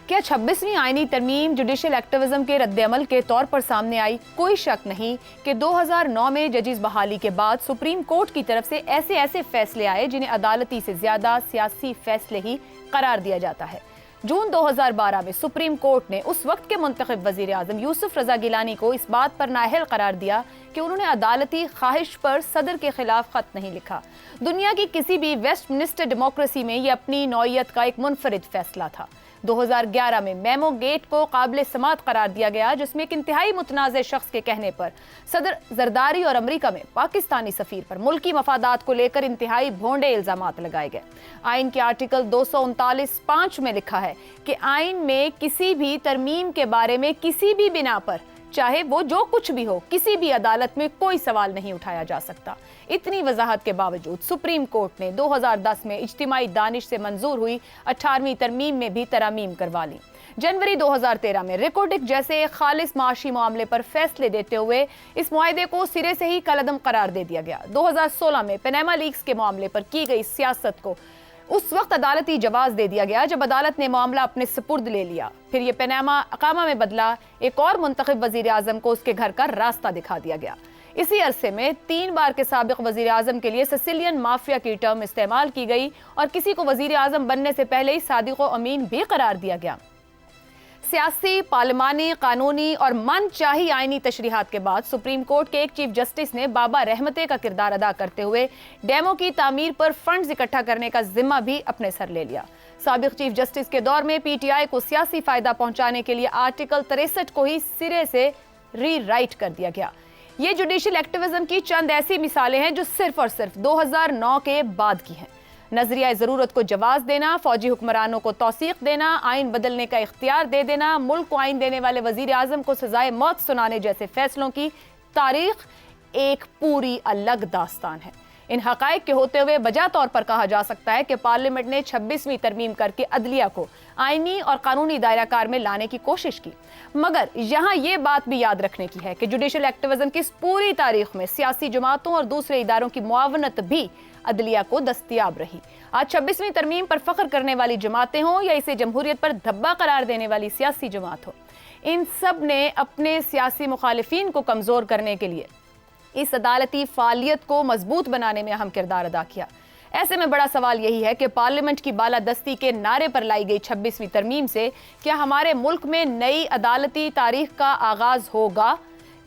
کیا 26ویں آئینی ترمیم جوڈیشل ایکٹیوزم کے رد عمل کے طور پر سامنے آئی؟ کوئی شک نہیں کہ 2009 میں ججز بحالی کے بعد سپریم کورٹ کی طرف سے ایسے فیصلے آئے جنہیں عدالتی سے زیادہ سیاسی فیصلے ہی قرار دیا جاتا ہے۔ جون 2012 میں سپریم کورٹ نے اس وقت کے منتخب وزیر اعظم یوسف رضا گیلانی کو اس بات پر نااہل قرار دیا کہ انہوں نے عدالتی خواہش پر صدر کے خلاف خط نہیں لکھا۔ دنیا کی کسی بھی ویسٹ منسٹر ڈیموکریسی میں یہ اپنی نوعیت کا ایک منفرد فیصلہ تھا۔ 2011 میں میمو گیٹ کو قابل سماعت قرار دیا گیا، جس میں ایک انتہائی متنازع شخص کے کہنے پر صدر زرداری اور امریکہ میں پاکستانی سفیر پر ملکی مفادات کو لے کر انتہائی بھونڈے الزامات لگائے گئے۔ آئین کے آرٹیکل 239(5) میں لکھا ہے کہ آئین میں کسی بھی ترمیم کے بارے میں کسی بھی بنا پر، چاہے وہ جو کچھ بھی ہو، کسی بھی عدالت میں کوئی سوال نہیں اٹھایا جا سکتا۔ اتنی وضاحت کے باوجود سپریم کورٹ نے 2010 میں اجتماعی دانش سے منظور ہوئی 18ویں ترمیم میں بھی ترامیم کروا لی۔ جنوری 2013 میں ریکارڈک جیسے ایک خالص معاشی معاملے پر فیصلے دیتے ہوئے اس معاہدے کو سرے سے ہی کالعدم قرار دے دیا گیا۔ 2016 میں پیناما لیکس کے معاملے پر کی گئی سیاست کو اس وقت عدالتی جواز دے دیا گیا جب عدالت نے معاملہ اپنے سپرد لے لیا۔ پھر یہ پیناما اقامہ میں بدلا، ایک اور منتخب وزیر اعظم کو اس کے گھر کا راستہ دکھا دیا گیا۔ اسی عرصے میں 3 بار کے سابق وزیر اعظم کے لیے سسیلین مافیا کی ٹرم استعمال کی گئی اور کسی کو وزیر اعظم بننے سے پہلے ہی صادق و امین بھی قرار دیا گیا۔ سیاسی، پارلیمانی، قانونی اور من چاہی آئینی تشریحات کے بعد سپریم کورٹ کے ایک چیف جسٹس نے بابا رحمتے کا کردار ادا کرتے ہوئے ڈیموں کی تعمیر پر فنڈز اکٹھا کرنے کا ذمہ بھی اپنے سر لے لیا۔ سابق چیف جسٹس کے دور میں پی ٹی آئی کو سیاسی فائدہ پہنچانے کے لیے آرٹیکل 63 کو ہی سرے سے ری رائٹ کر دیا گیا۔ یہ جوڈیشل ایکٹیوزم کی چند ایسی مثالیں ہیں جو صرف اور صرف 2009 کے بعد کی ہیں۔ نظریہ ضرورت کو جواز دینا، فوجی حکمرانوں کو توثیق دینا، آئین بدلنے کا اختیار دے دینا، ملک کو آئین دینے والے وزیر اعظم کو سزائے موت سنانے جیسے فیصلوں کی تاریخ ایک پوری الگ داستان ہے۔ ان حقائق کے ہوتے ہوئے بجا طور پر کہا جا سکتا ہے کہ پارلیمنٹ نے 26ویں ترمیم کر کے عدلیہ کو آئینی اور قانونی دائرہ کار میں لانے کی کوشش کی، مگر یہاں یہ بات بھی یاد رکھنے کی ہے کہ جوڈیشل ایکٹیوزم کی اس پوری تاریخ میں سیاسی جماعتوں اور دوسرے اداروں کی معاونت بھی عدلیہ کو دستیاب رہی۔ آج 26ویں ترمیم پر فخر کرنے والی جماعتیں ہوں یا اسے جمہوریت پر دھبا قرار دینے والی سیاسی جماعت ہو، ان سب نے اپنے سیاسی مخالفین کو کمزور کرنے کے لیے اس عدالتی فعالیت کو مضبوط بنانے میں اہم کردار ادا کیا۔ ایسے میں بڑا سوال یہی ہے کہ پارلیمنٹ کی بالادستی کے نعرے پر لائی گئی 26ویں ترمیم سے کیا ہمارے ملک میں نئی عدالتی تاریخ کا آغاز ہوگا؟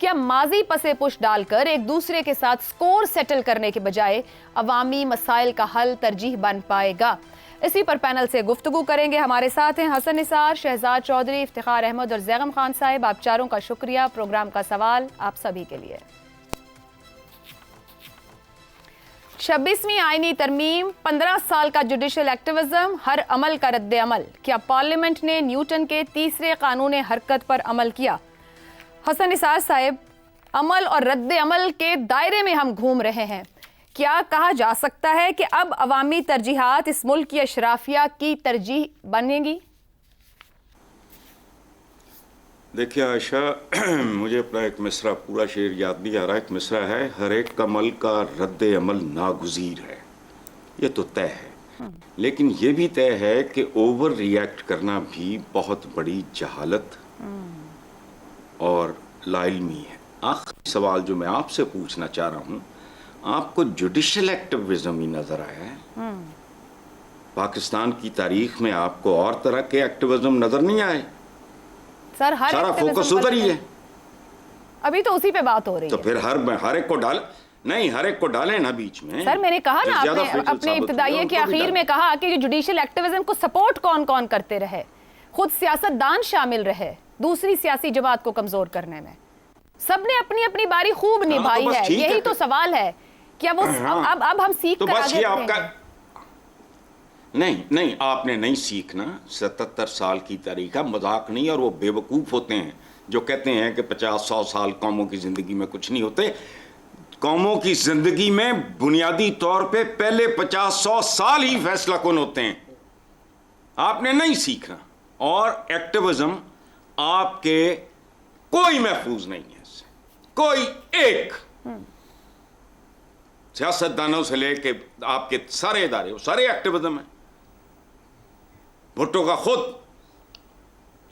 کیا ماضی پسے پش ڈال کر ایک دوسرے کے ساتھ سکور سیٹل کرنے کے بجائے عوامی مسائل کا حل ترجیح بن پائے گا؟ اسی پر پینل سے گفتگو کریں گے۔ ہمارے ساتھ ہیں حسن نثار، شہزاد چودھری، افتخار احمد اور زیغم خان صاحب۔ آپ چاروں کا شکریہ۔ پروگرام کا سوال آپ سبھی کے لیے۔ 26ویں آئینی ترمیم، 15 سال کا جوڈیشل ایکٹیوزم، ہر عمل کا رد عمل۔ کیا پارلیمنٹ نے نیوٹن کے تیسرے قانون حرکت پر عمل کیا؟ حسن نثار صاحب، عمل اور رد عمل کے دائرے میں ہم گھوم رہے ہیں۔ کیا کہا جا سکتا ہے کہ اب عوامی ترجیحات اس ملک کی اشرافیہ کی ترجیح بنیں گی؟ دیکھیے عائشہ، مجھے اپنا ایک مصرع پورا شعر یاد نہیں آ رہا۔ ایک مصرع ہے، ہر ایک عمل کا رد عمل ناگزیر ہے۔ یہ تو طے ہے، لیکن یہ بھی طے ہے کہ اوور ری ایکٹ کرنا بھی بہت بڑی جہالت اور لا علمی ہے۔ آخری سوال جو میں آپ سے پوچھنا چاہ رہا ہوں، آپ کو جوڈیشل ایکٹیوزم ہی نظر آیا ہے؟ پاکستان کی تاریخ میں آپ کو اور طرح کے ایکٹیوزم نظر نہیں آئے؟ سارا فوکس ادھر ہی ہے۔ ابھی تو اسی پہ بات ہو رہی ہے، تو پھر ہر ایک کو ڈال نہیں، ہر ایک کو ڈالیں نا بیچ میں۔ سر میں نے کہا نا اپنے ابتدائیے کے آخر میں کہا کہ جوڈیشل ایکٹیوزم کو سپورٹ کون کون کرتے رہے، خود سیاست دان شامل رہے دوسری سیاسی جماعت کو کمزور کرنے میں۔ سب نے اپنی اپنی باری خوب نبھائی ہے، یہی تو سوال ہے۔ کیا وہ اب ہم سیکھ کر آگے بڑھیں گے؟ نہیں، آپ نے نہیں سیکھنا۔ 77 سال کی تاریخ ہے، مذاق نہیں۔ اور وہ بے وقوف ہوتے ہیں جو کہتے ہیں کہ 50-100 سال قوموں کی زندگی میں کچھ نہیں ہوتے۔ قوموں کی زندگی میں بنیادی طور پہ پہلے 50-100 سال ہی فیصلہ کن ہوتے ہیں۔ آپ نے نہیں سیکھنا، اور ایکٹیوزم آپ کے کوئی محفوظ نہیں ہے، اس سے کوئی ایک سیاست دانوں سے لے کے آپ کے سارے ادارے، وہ سارے ایکٹیوزم ہیں۔ بھٹو کا خود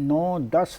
9-10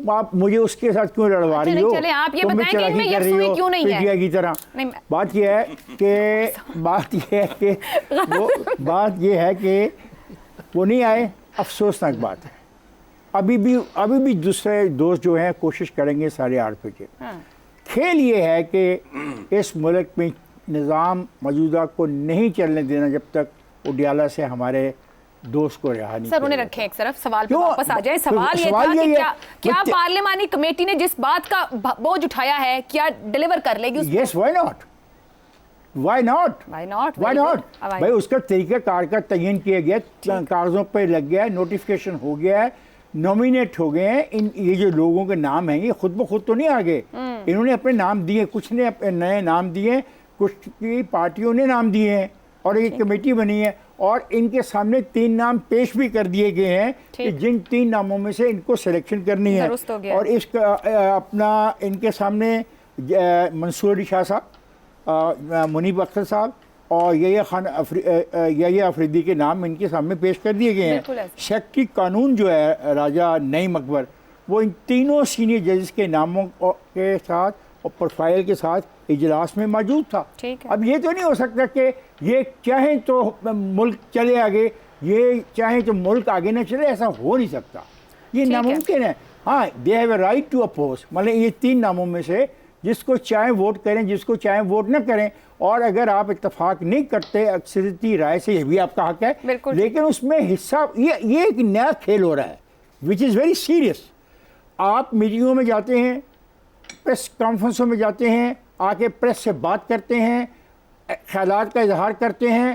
آپ مجھے اس کے ساتھ کیوں لڑوا رہی ہو؟ چلیں آپ یہ تم بھی بتائیں کہ ان میں چلاکی کر رہی یکسوئی ہو کیوں نہیں ہے؟ PTI کی طرح۔ نہیں، بات یہ ہے کہ وہ نہیں آئے، افسوسناک بات ہے۔ ابھی بھی دوسرے دوست جو ہیں کوشش کریں گے سارے RP کے۔ کھیل یہ ہے کہ اس ملک میں نظام موجودہ کو نہیں چلنے دینا جب تک اڈیالہ سے ہمارے دوست کو رہا نہیں۔ سر انہیں رکھیں ایک طرف، سوال پہ کیوں؟ واپس آ جائیں۔ سوال یہ تھا کہ کیا پارلیمانی کمیٹی نے جس بات کا بوجھ اٹھایا ہے کیا ڈیلیور کر لے گی اس کو؟ یس، وائی ناٹ؟ بھائی اس کا طریقہ کار کا تعین کیا گیا، کاغذوں پہ لگ گیا ہے، نوٹیفیکیشن ہو گیا ہے، نومینیٹ ہو گئے ہیں۔ یہ جو لوگوں کے نام ہیں یہ خود بخود تو نہیں آگے، انہوں نے اپنے نام دیے، کچھ نے اپنے نئے نام دیے، کچھ کی پارٹیوں نے نام دیے ہیں، اور ایک کمیٹی بنی ہے، اور ان کے سامنے 3 نام پیش بھی کر دیے گئے ہیں کہ جن 3 ناموں میں سے ان کو سلیکشن کرنی ہے۔ اور اس کا اپنا ان کے سامنے منصور علی شاہ صاحب، منیب اختر صاحب اور یحییٰ افریدی کے نام ان کے سامنے پیش کر دیے گئے ہیں۔ سیکٹری قانون جو ہے راجہ نعیم اکبر، وہ ان تینوں سینئر ججز کے ناموں کے ساتھ اور پروفائل کے ساتھ اجلاس میں موجود تھا۔ اب یہ تو نہیں ہو سکتا کہ یہ چاہیں تو ملک چلے آگے، یہ چاہیں تو ملک آگے نہ چلے، ایسا ہو نہیں سکتا، یہ ناممکن ہے۔ ہاں، they have a right to oppose, مطلب یہ 3 ناموں میں سے جس کو چاہیں ووٹ کریں، جس کو چاہیں ووٹ نہ کریں، اور اگر آپ اتفاق نہیں کرتے اکثریتی رائے سے، یہ بھی آپ کا حق ہے، لیکن اس میں حصہ یہ ایک نیا کھیل ہو رہا ہے وچ از ویری سیریس۔ آپ میٹنگوں میں جاتے ہیں، پریس کانفرنسوں میں جاتے ہیں، آ کے پریس سے بات کرتے ہیں، خیالات کا اظہار کرتے ہیں،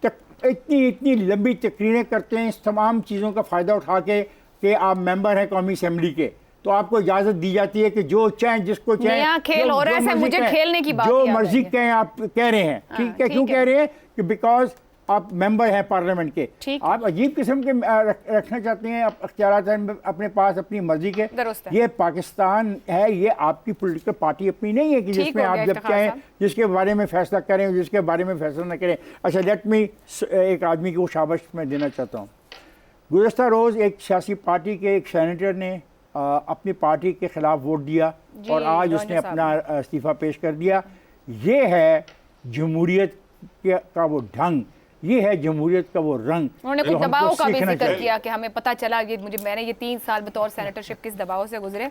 اتنی لمبی تقریریں کرتے ہیں اس تمام چیزوں کا فائدہ اٹھا کے کہ آپ ممبر ہیں قومی اسمبلی کے، تو آپ کو اجازت دی جاتی ہے کہ جو چاہیں، جس کو چاہیں، کھیل ہو رہا ہے، مجھے کھیلنے کی بات جو مرضی کہیں آپ کہہ رہے ہیں، ٹھیک ہے؟ کیوں کہہ رہے ہیں؟ کہ بیکاز آپ ممبر ہیں پارلیمنٹ کے، آپ عجیب قسم کے رکھنا چاہتے ہیں اختیارات ہیں اپنے پاس اپنی مرضی کے۔ یہ پاکستان ہے، یہ آپ کی پولیٹیکل پارٹی اپنی نہیں ہے کہ جس میں آپ جب چاہیں جس کے بارے میں فیصلہ کریں، جس کے بارے میں فیصلہ نہ کریں۔ اچھا، لیٹ می ایک آدمی کو شاباش میں دینا چاہتا ہوں۔ گزشتہ روز ایک سیاسی پارٹی کے ایک سینیٹر نے اپنی پارٹی کے خلاف ووٹ دیا، اور آج اس نے اپنا استعفیٰ پیش کر دیا۔ یہ ہے جمہوریت کا وہ ڈھنگ، یہ ہے جمہوریت کا وہ رنگ۔ انہوں نے کچھ دباؤ کا بھی ذکر کیا کہ ہمیں پتہ چلا، میں نے یہ 3 سال بطور سینیٹرشپ کس دباؤ سے گزرے۔